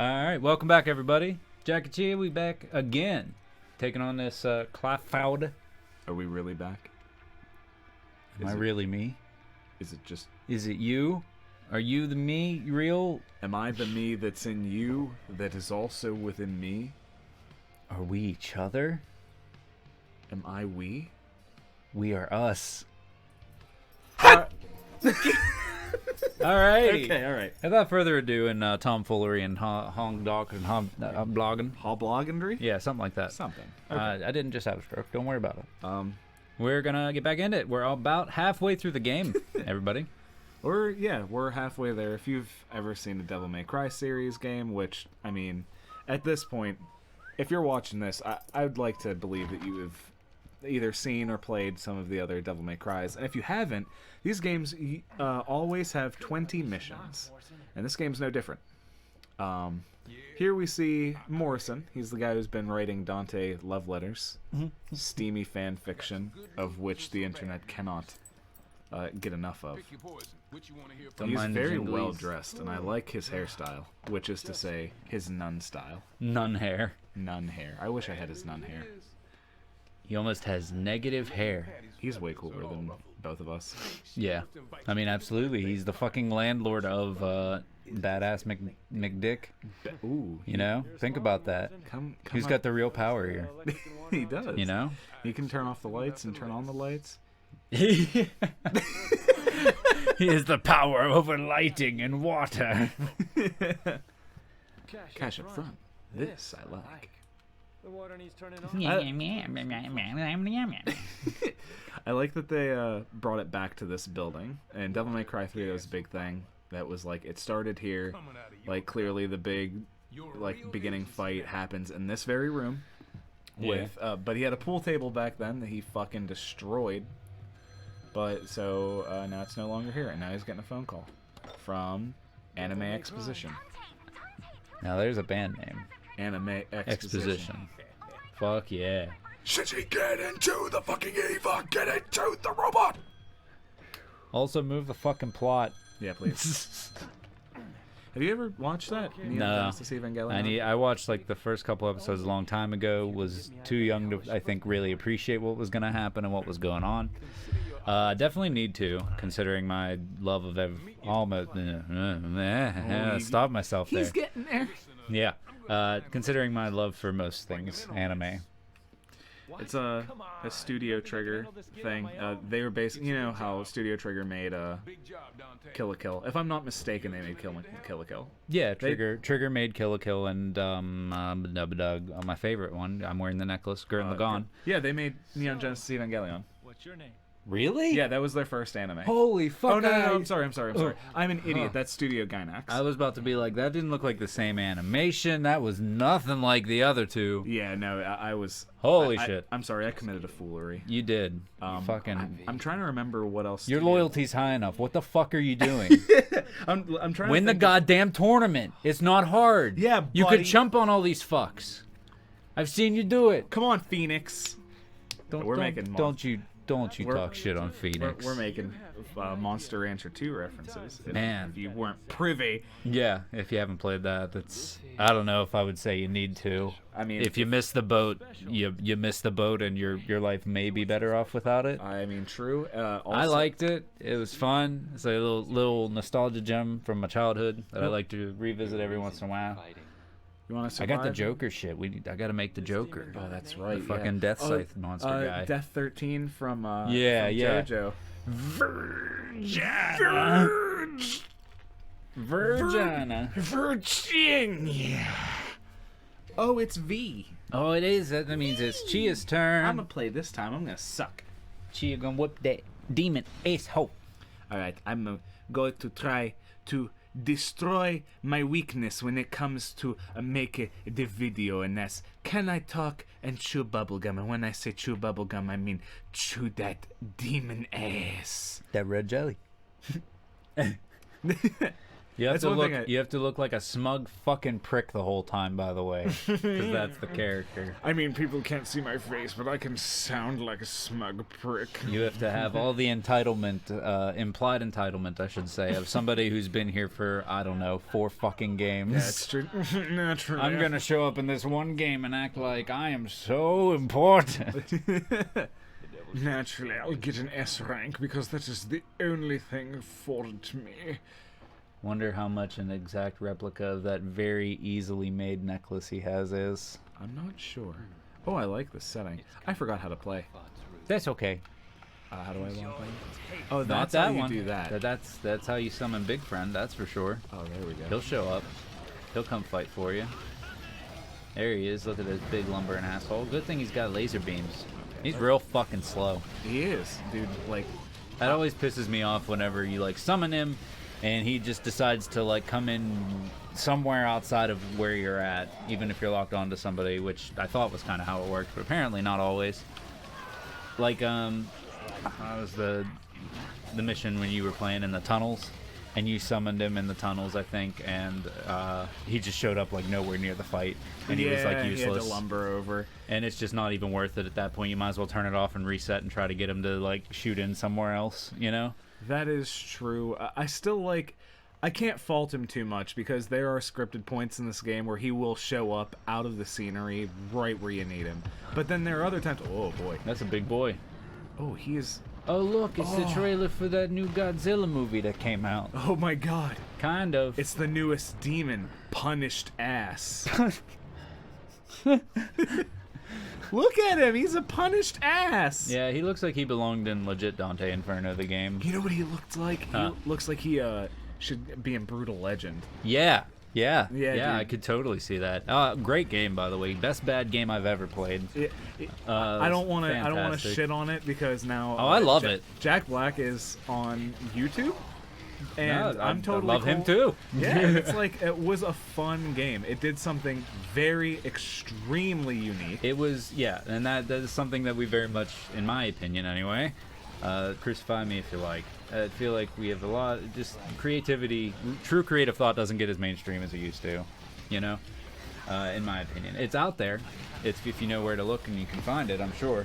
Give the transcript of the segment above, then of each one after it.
All right, welcome back, everybody. Jack and Chia, we back again, taking on this Cloud. Are we really back? Am I really me? Is it just... Is it you? Are you the me real? Am I the me that's in you that is also within me? Are we each other? Am I we? We are us. All right. Okay, all right. Without further ado, and tomfoolery and hong dog and blogging. Hobblogandry? Yeah, something like that. Something. Okay. I didn't just have a stroke. Don't worry about it. We're We're gonna get back into it. We're about halfway through the game, everybody. we're halfway there. If you've ever seen the Devil May Cry series game, which, I mean, at this point, if you're watching this, I would like to believe that you have either seen or played some of the other Devil May Cries. And if you haven't, these games always have 20 missions. And this game's no different. Here we see Morrison. He's the guy who's been writing Dante love letters. Steamy fan fiction, of which the internet cannot get enough of. He's very well dressed, and I like his hairstyle, which is to say, his nun style. Nun hair. Nun hair. I wish I had his nun hair. He almost has negative hair. He's way cooler than both of us. Yeah. I mean, absolutely. He's the fucking landlord of Badass McDick. Ooh. You know? Think about that. Who's got the real power here? He does. You know? He can turn off the lights and turn on the lights. He has the power over lighting and water. Cash up front. This I like. The water needs turning I like that they brought it back to this building. And Devil May Cry 3, that was a big thing. That was like, it started here. Like, clearly the big, like, beginning fight happens in this very room. With, but he had a pool table back then that he fucking destroyed. But, so, now it's no longer here. And now he's getting a phone call from Anime Exposition. Now there's a band name. Anime Exposition. Fuck yeah. Shitty, get into the fucking Eva! Get into the robot! Also move the fucking plot. Yeah, please. Have you ever watched that? No. Evangelion? I watched like the first couple episodes a long time ago. Was too young to, I think, really appreciate what was going to happen and what was going on. Definitely need to, considering my love of almost. Stop myself there. He's getting there. Yeah. Considering my love for most things anime. It's a Studio Trigger thing. They were based, you know how Studio Trigger made Kill la Kill. If I'm not mistaken, they made Kill la Kill. Yeah, Trigger made Kill la Kill, and my favorite one. I'm wearing the necklace, Gurren Lagann. Yeah, they made Neon Genesis Evangelion. What's your name? Really? Yeah, that was their first anime. Holy fuck! Oh no, I'm sorry. I'm an idiot. That's Studio Gainax. I was about to be like, that didn't look like the same animation. That was nothing like the other two. Yeah, no, I was. Holy shit! I'm sorry, I committed a foolery. You did. Fucking. I'm trying to remember what else. Your loyalty's high enough. What the fuck are you doing? I'm trying. Win to the goddamn tournament. It's not hard. Yeah, you could chump on all these fucks. I've seen you do it. Come on, Phoenix. Don't you talk shit on Phoenix. We're making Monster Rancher 2 references. Man. If you weren't privy. Yeah, if you haven't played that, that's... I don't know if I would say you need to. I mean... If you miss the boat, you miss the boat, and your life may be better off without it. I mean, true. Also, I liked it. It was fun. It's a little nostalgia gem from my childhood that I like to revisit every once in a while. You want to I got the Joker shit. I got to make the Joker. Oh, that's right. The fucking Death Scythe monster guy. Death 13 from JoJo. Virginia. Oh, it's V. Oh, it is. That means it's Chia's turn. I'm gonna play this time. I'm gonna suck. Chia gonna whip that demon ace ho. All right, I'm going to try to destroy my weakness when it comes to make the video, and that's, can I talk and chew bubblegum? And when I say chew bubblegum, I mean chew that demon ass. That red jelly. You have That's to one look. thing You have to look like a smug fucking prick the whole time. By the way, because that's the character. I mean, people can't see my face, but I can sound like a smug prick. You have to have all the entitlement, implied entitlement, I should say, of somebody who's been here for, I don't know, 4 fucking games. That's true. Naturally. I'm gonna show up in this one game and act like I am so important. Naturally, I'll get an S rank because that is the only thing afforded to me. Wonder how much an exact replica of that very easily made necklace he has is. I'm not sure. Oh, I like this setting. I forgot how to play. That's okay. How do I want to play? Oh, Not that's that how you one. do that. That's how you summon Big Friend. That's for sure. Oh, there we go. He'll show up. He'll come fight for you. There he is. Look at this big lumbering asshole. Good thing he's got laser beams. He's real fucking slow. He is, dude. Like, That always pisses me off whenever you like summon him and he just decides to like come in somewhere outside of where you're at, even if you're locked onto somebody, which I thought was kind of how it worked, but apparently not always. Like that was the mission when you were playing in the tunnels and you summoned him in the tunnels, I think, and he just showed up like nowhere near the fight, and he was like useless. He had to lumber over. And it's just not even worth it at that point. You might as well turn it off and reset and try to get him to like shoot in somewhere else, you know? That is true. I still like. I can't fault him too much because there are scripted points in this game where he will show up out of the scenery right where you need him. But then there are other times. Oh boy, That's a big boy. oh he is. Oh look, it's the Oh. trailer for that new Godzilla movie that came out. Oh my god, Kind of. it's the newest demon, Punished Ass. Look at him, he's a punished ass. Yeah, he looks like he belonged in legit Dante Inferno, the game. You know what he looks like? Huh. He looks like he should be in Brutal Legend. Yeah, Yeah, I dude. could totally see that. Great game, by the way. Best bad game I've ever played. I don't want to. I don't want to fantastic. shit on it because now. Oh, I love it. Jack Black is on YouTube, and Yeah, I'm totally I love him cool. too. Yeah, and it's like it was a fun game. It did something very extremely unique. It was, yeah, and that is something that we very much, in my opinion anyway, crucify me if you like. I feel like we have a lot, just creativity, true creative thought doesn't get as mainstream as it used to, you know, in my opinion. It's out there. It's if you know where to look and you can find it, I'm sure.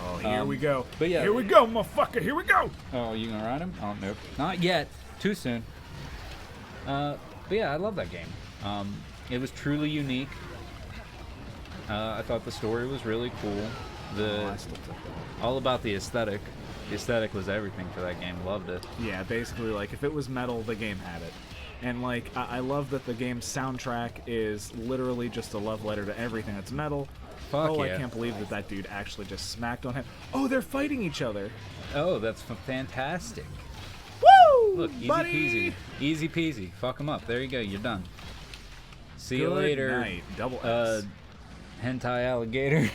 Oh, here we go. but yeah. Here we go, motherfucker. Here we go. Oh, you gonna ride him? Oh, nope. Not yet. Too soon. But yeah, I love that game. It was truly unique. I thought the story was really cool. All about the aesthetic. The aesthetic was everything for that game. Loved it. Yeah, basically, like, if it was metal, the game had it. And, like, I love that the game's soundtrack is literally just a love letter to everything that's metal. Fuck oh, yeah. I can't believe that that dude actually just smacked on him. Oh, they're fighting each other. Oh, that's fantastic. Woo! Look, easy buddy! peasy. Easy peasy. Fuck them up. There you go. You're done. See you Good later. night. Double S. Hentai alligator.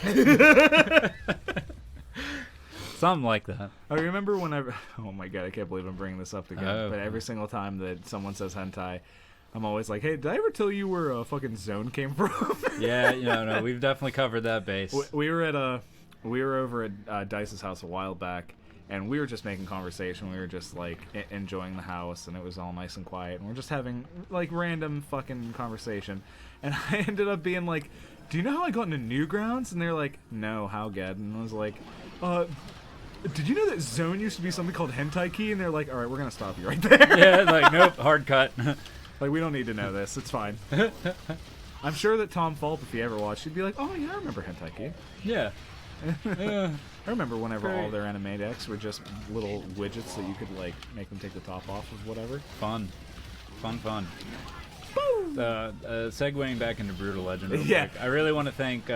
Something like that. I remember whenever... Oh my god, I can't believe I'm bringing this up again. Oh. But every single time that someone says hentai, I'm always like, hey, did I ever tell you where a fucking Zone came from? Yeah, no, we've definitely covered that base. We were over at Dice's house a while back, and we were just making conversation. We were just like enjoying the house, and it was all nice and quiet, and we're just having like random fucking conversation. And I ended up being like, "Do you know how I got into Newgrounds?" And they're like, "No, how, Ged?" And I was like, did you know that Zone used to be something called Hentai Key?" And they're like, "All right, we're gonna stop you right there." Yeah, like nope, hard cut. Like, we don't need to know this. It's fine. I'm sure that Tom Fulp, if he ever watched, he'd be like, "Oh yeah, I remember Hentai Key." Yeah. Yeah. I remember whenever Great. all their animatics were just little widgets that you could like make them take the top off of whatever. Fun. Segueing back into Brutal Legend real Yeah. quick, I really want to thank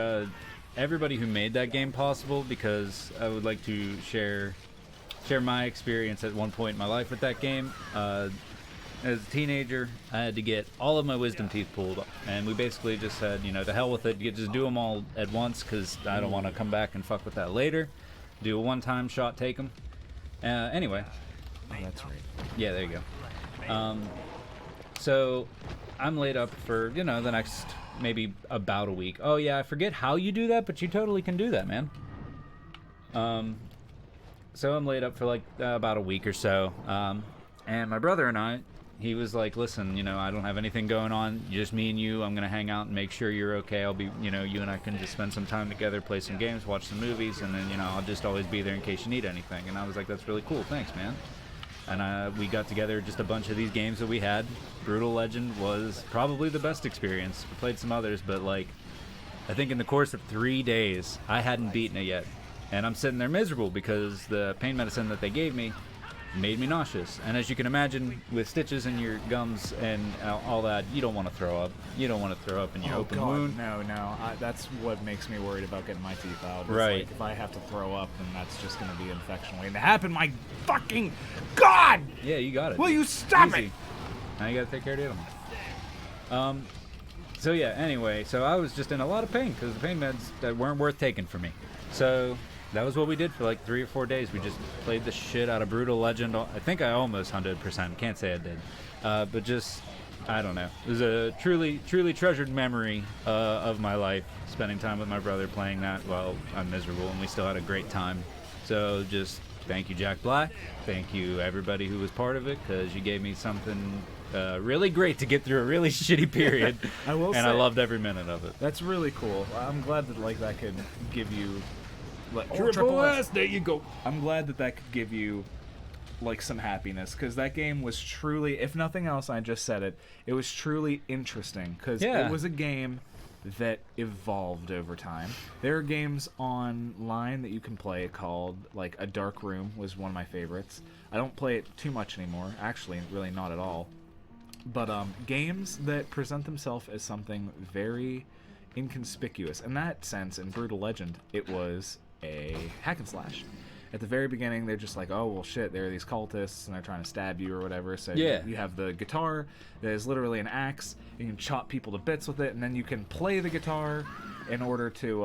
everybody who made that game possible, because I would like to share my experience at one point in my life with that game. As a teenager, I had to get all of my wisdom teeth pulled, and we basically just said, to hell with it, just do them all at once, because I don't want to come back and fuck with that later. Do a one-time shot, take them. Anyway. Oh, that's right. Yeah, there you go. So I'm laid up for, the next maybe about a week. Oh, yeah, I forget how you do that, but you totally can do that, man. So I'm laid up for like about a week or so. And my brother and I he was like, listen, I don't have anything going on, just me and you. I'm gonna hang out and make sure you're okay. I'll be, you and I can just spend some time together, play some games, watch some movies, and then I'll just always be there in case you need anything. And I was like, that's really cool, thanks, man. And we got together just a bunch of these games that we had. Brutal Legend was probably the best experience. We played some others, but like, I think in the course of 3 days, I hadn't beaten it yet. And I'm sitting there miserable because the pain medicine that they gave me made me nauseous. And as you can imagine, with stitches in your gums and all that, you don't want to throw up. You don't want to throw up in your open wound. No. That's what makes me worried about getting my teeth out. It's Right. Like, if I have to throw up, then that's just going to be infection waiting to happen. My fucking God! Yeah, you got it. Will dude. you stop Easy. it? Now you got to take care of the animal. So yeah, anyway, so I was just in a lot of pain because the pain meds that weren't worth taking for me. So that was what we did for like 3 or 4 days. We just played the shit out of Brutal Legend. I think I almost 100%. Can't say I did. But just, I don't know. It was a truly treasured memory of my life, spending time with my brother playing that while I'm miserable, and we still had a great time. So just thank you, Jack Black. Thank you, everybody who was part of it, because you gave me something really great to get through a really shitty period. I will and say, I loved every minute of it. that's really cool. I'm glad that like that could give you like Triple S, there you go. I'm glad that could give you like some happiness, because that game was truly, if nothing else, I just said it was truly interesting, because Yeah. it was a game that evolved over time. There are games online that you can play called, like, A Dark Room was one of my favorites. I don't play it too much anymore, actually, really not at all. But games that present themselves as something very inconspicuous. In that sense, in Brutal Legend, it was a hack and slash. At the very beginning, they're just like, oh, well, shit, there are these cultists, and they're trying to stab you or whatever. So Yeah. you have the guitar that is literally an axe. You can chop people to bits with it, and then you can play the guitar in order to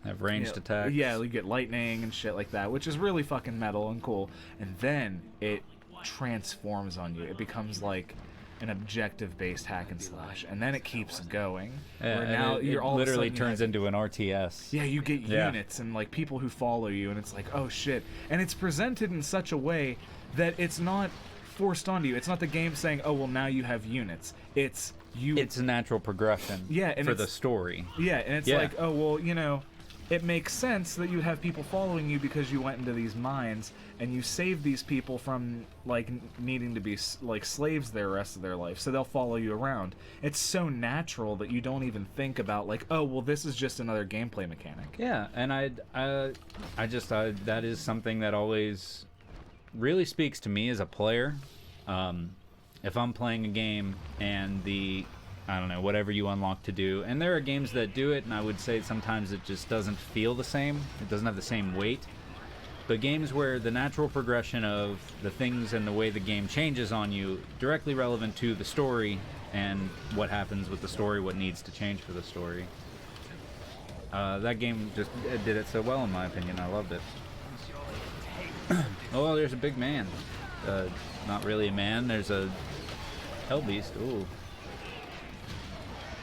Have ranged attacks. Yeah, you get lightning and shit like that, which is really fucking metal and cool. And then it transforms on you. It becomes like an objective-based hack and slash, and then it keeps going. Yeah, where and now it all of a literally sudden you turns have- into an RTS. yeah, you get Yeah. units and like people who follow you, and it's like, oh shit. And it's presented in such a way that it's not forced onto you. It's not the game saying, oh well, now you have units. It's you. It's a natural progression. Yeah, and for it's- the story. Yeah, and it's Yeah. like, oh well, it makes sense that you have people following you because you went into these mines and you saved these people from like needing to be like slaves the rest of their life, so they'll follow you around. It's so natural that you don't even think about like, oh well, this is just another gameplay mechanic. Yeah, and I that is something that always really speaks to me as a player. If I'm playing a game and I don't know, whatever you unlock to do, and there are games that do it, and I would say sometimes it just doesn't feel the same. It doesn't have the same weight. But games where the natural progression of the things and the way the game changes on you directly relevant to the story and what happens with the story, what needs to change for the story. That game just did it so well, in my opinion. I loved it. Oh, there's a big man. Not really a man. There's a hell beast. Ooh.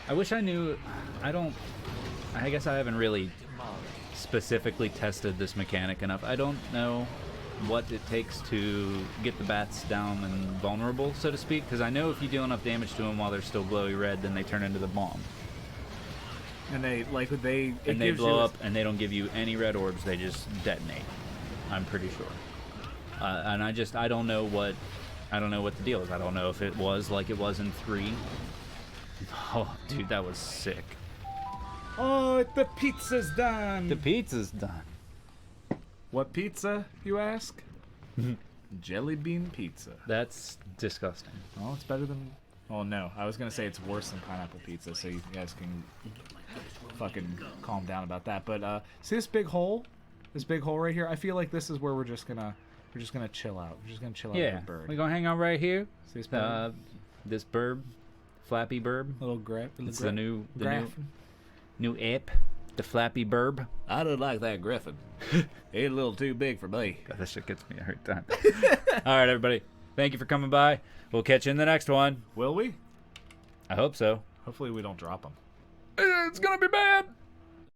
I wish I knew. I guess I haven't really specifically tested this mechanic enough. I don't know what it takes to get the bats down and vulnerable, so to speak, because I know if you deal enough damage to them while they're still glowy red, then they turn into the bomb. And they They blow up, and they don't give you any red orbs. They just detonate. I'm pretty sure. And I don't know what the deal is. I don't know if it was like it was in 3. Oh, dude, that was sick. Oh, the pizza's done. The pizza's done. What pizza, you ask? Jelly bean pizza. That's disgusting. Oh, it's better than. Oh no, I was gonna say it's worse than pineapple pizza, so you guys can fucking calm down about that. But see this big hole? This big hole right here? I feel like this is where we're just gonna chill out. We're just gonna chill out Yeah, with a bird. we're gonna hang out right here. See this bird? This burb, Flappy Burb. Little grab. It's the new graph. new app, the Flappy Burb. I don't like that griffin. It's a little too big for me. God, that shit gets me every time. All right, everybody. Thank you for coming by. We'll catch you in the next one. Will we? I hope so. Hopefully we don't drop them. It's gonna be bad.